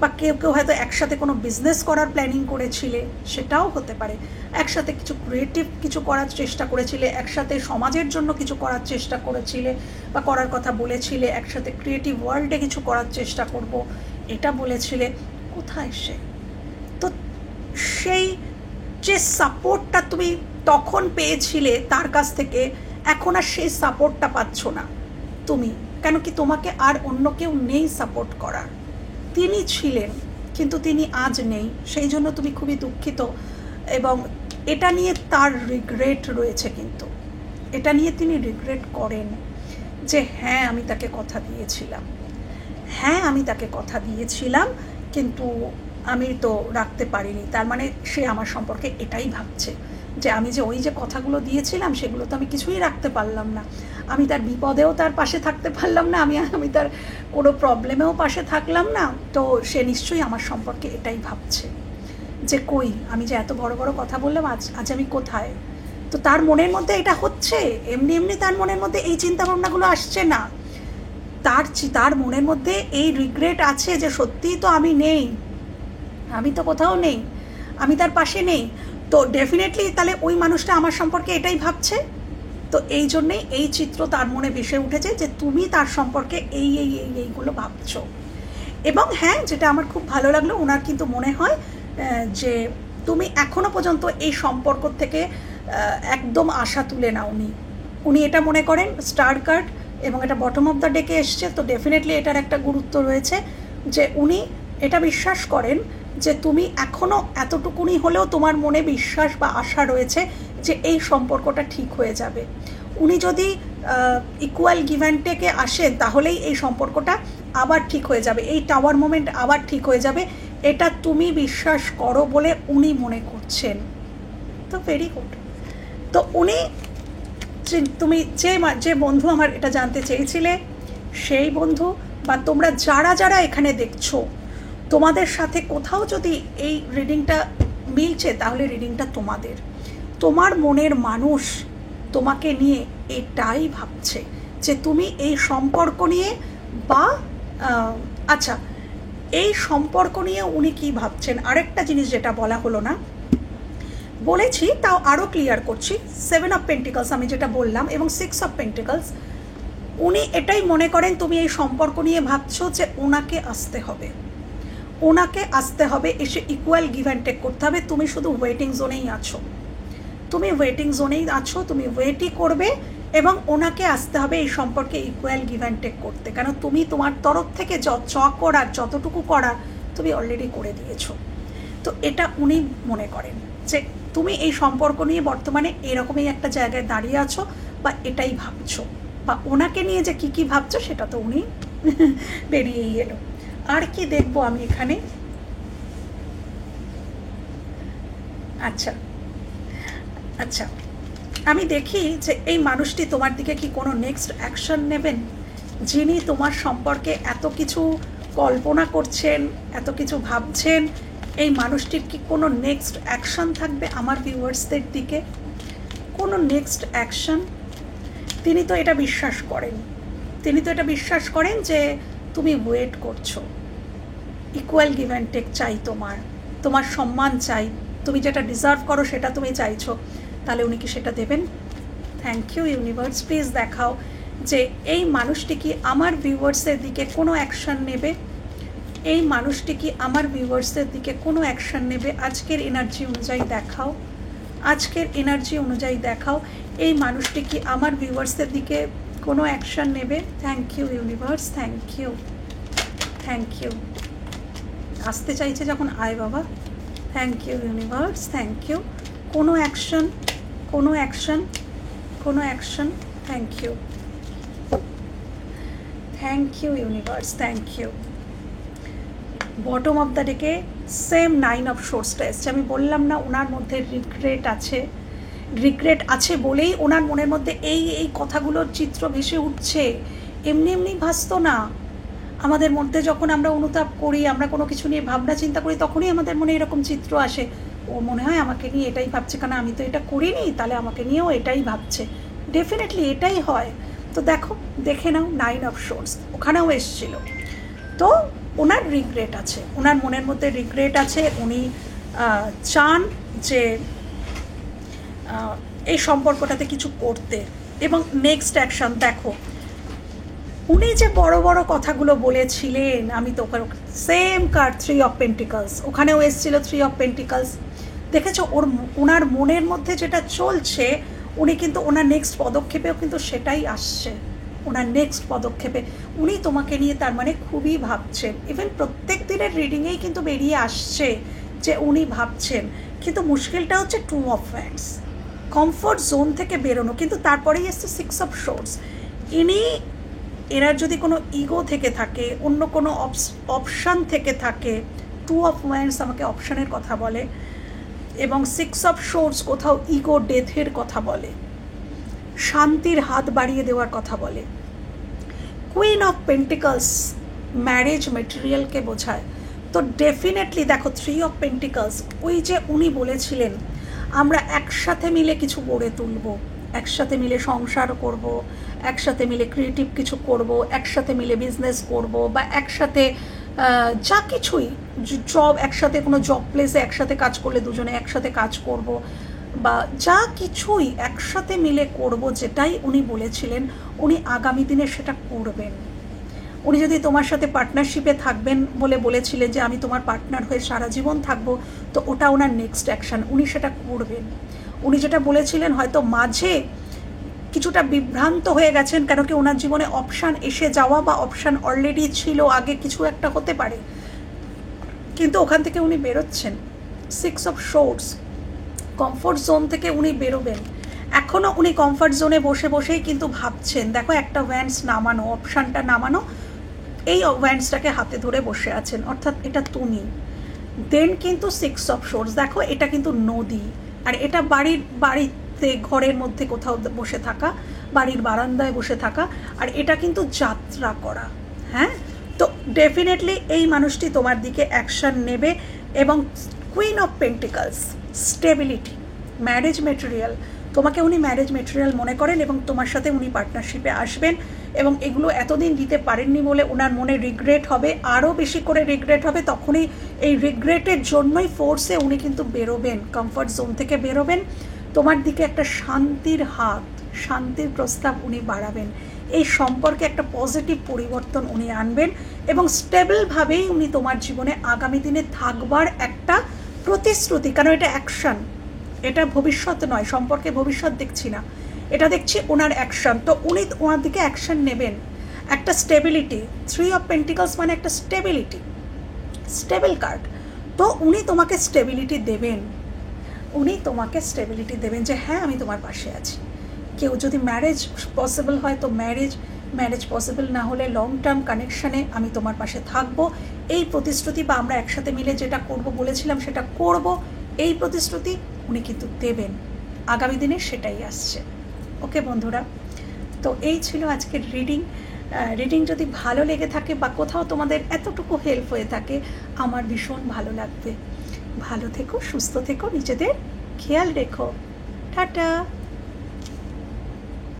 বা কেউ কেউ হয়তো একসাথে কোনো বিজনেস করার প্ল্যানিং করেছিলে, সেটাও হতে পারে। একসাথে কিছু ক্রিয়েটিভ কিছু করার চেষ্টা করেছিলে, একসাথে সমাজের জন্য কিছু করার চেষ্টা করেছিলে বা করার কথা বলেছিলে, একসাথে ক্রিয়েটিভ ওয়ার্ল্ডে কিছু করার চেষ্টা করব, এটা বলেছিলে। কোথায় সে? তো সেই যে সাপোর্টটা তুমি তখন পেয়েছিলে তার কাছ থেকে, এখন আর সেই সাপোর্টটা পাচ্ছ না তুমি। কেন কি তোমাকে আর অন্য কেউ নেই সাপোর্ট করার। তিনি ছিলেন কিন্তু তিনি আজ নেই, সেই জন্য তুমি খুবই দুঃখিত। এবং এটা নিয়ে তার রিগ্রেট রয়েছে, কিন্তু এটা নিয়ে তিনি রিগ্রেট করেন যে হ্যাঁ আমি তাকে কথা দিয়েছিলাম, কিন্তু আমি তো রাখতে পারিনি। তার মানে সে আমার সম্পর্কে এটাই ভাবছে যে আমি যে ওই যে কথাগুলো দিয়েছিলাম সেগুলো তো আমি কিছুই রাখতে পারলাম না, আমি তার বিপদেও তার পাশে থাকতে পারলাম না, আমি তার কোনো প্রবলেমেও পাশে থাকলাম না। তো সে নিশ্চয়ই আমার সম্পর্কে এটাই ভাবছে যে কই আমি যে এত বড় বড় কথা বললাম, আজ আমি কোথায়। তো তার মনের মধ্যে এটা হচ্ছে, এমনি তার মনের মধ্যে এই চিন্তাভাবনাগুলো আসছে না, তার মনের মধ্যে এই রিগ্রেট আছে যে সত্যিই তো আমি নেই, আমি তো কোথাও নেই, আমি তার পাশে নেই। তো ডেফিনেটলি তাহলে ওই মানুষটা আমার সম্পর্কে এটাই ভাবছে। তো এই জন্যেই এই চিত্র তার মনে ভেসে উঠেছে যে তুমি তার সম্পর্কে এইগুলো ভাবছো। এবং হ্যাঁ, যেটা আমার খুব ভালো লাগলো, ওনার কিন্তু মনে হয় যে তুমি এখনো পর্যন্ত এই সম্পর্ক থেকে একদম আশা তুলে নাওনি। উনি এটা মনে করেন, স্টার কার্ড এবং এটা বটম অফ দ্য ডেকে এসছে, তো ডেফিনেটলি এটার একটা গুরুত্ব রয়েছে যে উনি এটা বিশ্বাস করেন যে তুমি এখনও এতটুকুনি হলেও তোমার মনে বিশ্বাস বা আশা রয়েছে যে এই সম্পর্কটা ঠিক হয়ে যাবে। উনি যদি ইকুয়াল গিভ অ্যান্ড টেকে আসেন তাহলেই এই সম্পর্কটা আবার ঠিক হয়ে যাবে, এই টাওয়ার মোমেন্ট আবার ঠিক হয়ে যাবে, এটা তুমি বিশ্বাস করো বলে উনি মনে করছেন। তো ভেরি গুড। তো উনি তুমি যে বন্ধু আমার এটা জানতে চেয়েছিলে সেই বন্ধু, বা তোমরা যারা এখানে দেখছো, তোমাদের সাথে কোথাও যদি এই রিডিংটা মিলছে তাহলে রিডিংটা তোমাদের। তোমার মনের মানুষ তোমাকে নিয়ে এটাই ভাবছে যে তুমি এই সম্পর্ক নিয়ে, বা আচ্ছা এই সম্পর্ক নিয়ে উনি কি ভাবছেন। আরেকটা জিনিস যেটা বলা হলো না, বলেছি তাও আরও ক্লিয়ার করছি। 7 অফ পেন্টিকলস আমি যেটা বললাম এবং 6 অফ পেন্টিকলস, উনি এটাই মনে করেন তুমি এই সম্পর্ক নিয়ে ভাবছো যে ওনাকে আসতে হবে, এসে ইকুয়াল গিভ অ্যান্ড টেক করতে হবে। তুমি শুধু ওয়েটিং জোনেই আছো, তুমি ওয়েটই করবে এবং ওনাকে আসতে হবে এই সম্পর্কে ইকুয়াল গিভ অ্যান্ড টেক করতে। কারণ তুমি তোমার তরফ থেকে করার যতটুকু করার তুমি অলরেডি করে দিয়েছো। তো এটা উনি মনে করেন যে তুমি এই সম্পর্ক নিয়ে বর্তমানে এরকমই একটা জায়গায় দাঁড়িয়ে আছো, বা এটাই ভাবছো, বা ওনাকে নিয়ে যে কী ভাবছো সেটা তো উনি বেরিয়েই এলো। আর কি দেখবো আমি এখানে, আচ্ছা আচ্ছা, আমি দেখি যে এই মানুষটি তোমার দিকে কি কোনো নেক্সট অ্যাকশন নেবেন, যিনি তোমার সম্পর্কে এত কিছু কল্পনা করছেন, এত কিছু ভাবছেন, এই মানুষটির কি কোনো নেক্সট অ্যাকশন থাকবে আমার ভিউয়ার্সদের দিকে? কোনো নেক্সট অ্যাকশন? তিনি তো এটা বিশ্বাস করেন, তিনি তো এটা বিশ্বাস করেন যে তুমি ওয়েট করছো, ইকুয়াল গিভ অ্যান্ড টেক চাই, তোমার সম্মান চাই, তুমি যেটা ডিজার্ভ করো সেটা তুমি চাইছো, তাহলে উনি কি সেটা দেবেন? থ্যাংক ইউ ইউনিভার্স, প্লিজ দেখাও যে এই মানুষটি কি আমার ভিউয়ার্সের দিকে কোনো অ্যাকশন নেবে, এই মানুষটি কি আমার ভিউয়ার্সের দিকে কোনো অ্যাকশন নেবে? আজকের এনার্জি অনুযায়ী দেখাও, আজকের এনার্জি অনুযায়ী দেখাও এই মানুষটি কি আমার ভিউয়ার্সের দিকে কোনো অ্যাকশন নেবে? Thank you universe, thank you, thank you. আসতে চাইছে যখন আয় বাবা, thank you universe, thank you. কোনো অ্যাকশন, কোনো অ্যাকশন, কোনো action, thank you, thank you universe, thank you. Bottom of the ডেকে সেম 9 অফ সোর্সটা এসছে। আমি বললাম না ওনার মধ্যে রিগ্রেট আছে, রিগ্রেট আছে বলেই ওনার মনের মধ্যে এই এই কথাগুলোর চিত্র ভেসে উঠছে। এমনি এমনি ভাসতো না। আমাদের মধ্যে যখন আমরা অনুতাপ করি, আমরা কোনো কিছু নিয়ে ভাবনা চিন্তা করি, তখনই আমাদের মনে এরকম চিত্র আসে। ও মনে হয় আমাকে নিয়ে এটাই ভাবছে, কারণ আমি তো এটা করিনি, তাহলে আমাকে নিয়েও এটাই ভাবছে। ডেফিনেটলি এটাই হয়। তো দেখো, দেখে নাও 9 অফ সোর্স ওখানেও এসছিল। তো ওনার রিগ্রেট আছে, ওনার মনের মধ্যে রিগ্রেট আছে। উনি চান যে এই সম্পর্কটাতে কিছু করতে, এবং নেক্সট অ্যাকশন দেখো, উনি যে বড় বড় কথাগুলো বলেছিলেন, আমি তো ওখানে সেম কার্ড 3 অফ পেন্টিকলস ওখানেও এসেছিল 3 অফ পেন্টিকলস। দেখেছো ওনার মনের মধ্যে যেটা চলছে, উনি কিন্তু ওনার নেক্সট পদক্ষেপেও কিন্তু সেটাই আসছে। ওনার নেক্সট পদক্ষেপে উনি তোমাকে নিয়ে তার মানে খুবই ভাবছেন। ইভেন প্রত্যেক দিনের রিডিংয়েই কিন্তু বেরিয়ে আসছে যে উনি ভাবছেন। কিন্তু মুশকিলটা হচ্ছে 2 অফ ওয়ান্ডস, কমফোর্ট জোন থেকে বেরোনো। কিন্তু তারপরেই এসছে 6 অফ সোর্স। এনার যদি কোনো ইগো থেকে থাকে, অন্য কোনো অপশান থেকে থাকে, 2 অফ ওয়ান্ডস আমাকে অপশানের কথা বলে, এবং 6 অফ সোর্স কোথাও ইগো ডেথের কথা বলে, শান্তির হাত বাড়িয়ে দেওয়ার কথা বলে। কুইন অফ পেন্টিকলস ম্যারেজ মেটেরিয়ালকে বোঝায়। তো ডেফিনেটলি দেখো 3 অফ পেন্টিকলস, ওই যে উনি বলেছিলেন আমরা একসাথে মিলে কিছু গড়ে তুলব, একসাথে মিলে সংসার করব, একসাথে মিলে ক্রিয়েটিভ কিছু করব, একসাথে মিলে বিজনেস করব, বা একসাথে যা কিছুই, জব একসাথে, কোনো জব প্লেসে একসাথে কাজ করলে দুজনে একসাথে কাজ করব, বা যা কিছুই একসাথে মিলে করব, যেটাই উনি বলেছিলেন উনি আগামী দিনে সেটা করবেন। উনি যদি তোমার সাথে পার্টনারশিপে থাকবেন বলে বলেছিলেন যে আমি তোমার পার্টনার হয়ে সারা জীবন থাকবো, তো ওটা ওনার নেক্সট অ্যাকশন, উনি সেটা করবেন। উনি যেটা বলেছিলেন হয়তো মাঝে কিছুটা বিভ্রান্ত হয়ে গেছেন, কেন কি ওনার জীবনে অপশান এসে যাওয়া বা অপশান অলরেডি ছিল, আগে কিছু একটা হতে পারে, কিন্তু ওখান থেকে উনি বেরোচ্ছেন। 6 অফ সোর্স, কমফোর্ট জোন থেকে উনি বেরোবেন। এখনও উনি কমফোর্ট জোনে বসে বসেই কিন্তু ভাবছেন। দেখো একটা ওয়ান্ডস নামানো, অপশানটা নামানো, এই ওয়ান্ডসটাকে হাতে ধরে বসে আছেন, অর্থাৎ এটা তুমি। দেন কিন্তু 6 অফ সোর্স, দেখো এটা কিন্তু নদী, আর এটা বাড়িতে ঘরের মধ্যে কোথাও বসে থাকা, বাড়ির বারান্দায় বসে থাকা, আর এটা কিন্তু যাত্রা করা। হ্যাঁ, তো ডেফিনেটলি এই মানুষটি তোমার দিকে অ্যাকশন নেবে। এবং queen of pentacles, stability, marriage material, তোমাকে উনি ম্যারেজ মেটেরিয়াল মনে করেন, এবং তোমার সাথে উনি পার্টনারশিপে আসবেন, এবং এগুলো এতদিন দিতে পারেননি বলে ওনার মনে রিগ্রেট হবে, আরও বেশি করে রিগ্রেট হবে। তখনই এই রিগ্রেটের জন্যই ফোর্সে উনি কিন্তু বেরোবেন, কমফর্ট জোন থেকে বেরোবেন, তোমার দিকে একটা শান্তির হাত, শান্তির প্রস্তাব উনি বাড়াবেন। এই সম্পর্কে একটা পজিটিভ পরিবর্তন উনি আনবেন, এবং স্টেবলভাবেই উনি তোমার জীবনে আগামী দিনে থাকবার একটা প্রতিশ্রুতি, কারণ এটা অ্যাকশন, এটা ভবিষ্যৎ নয়, সম্পর্কে ভবিষ্যৎ দেখছি না, এটা দেখছি ওনার অ্যাকশন। তো উনি ওনার দিকে অ্যাকশন নেবেন, একটা স্টেবিলিটি। 3 অফ পেন্টিকলস মানে একটা স্টেবিলিটি, স্টেবল কার্ড। তো উনি তোমাকে স্টেবিলিটি দেবেন, উনি তোমাকে স্টেবিলিটি দেবেন যে হ্যাঁ আমি তোমার পাশে আছি। কেউ যদি ম্যারেজ পসিবল হয় তো ম্যারেজ পসিবল না হলে লং টার্ম কানেকশানে আমি তোমার পাশে থাকবো, এই প্রতিশ্রুতি, বা আমরা একসাথে মিলে যেটা করব বলেছিলাম সেটা করব, এই প্রতিশ্রুতি উনি কিন্তু দেবেন, আগামী দিনে সেটাই আসছে। ওকে বন্ধুরা, তো এই ছিল আজকের রিডিং যদি ভালো লেগে থাকে বা কোথাও তোমাদের এতটুকু হেল্প হয়ে থাকে আমার ভীষণ ভালো লাগবে। ভালো থেকো, সুস্থ থেকো, নিজেদের খেয়াল রেখো। টাটা।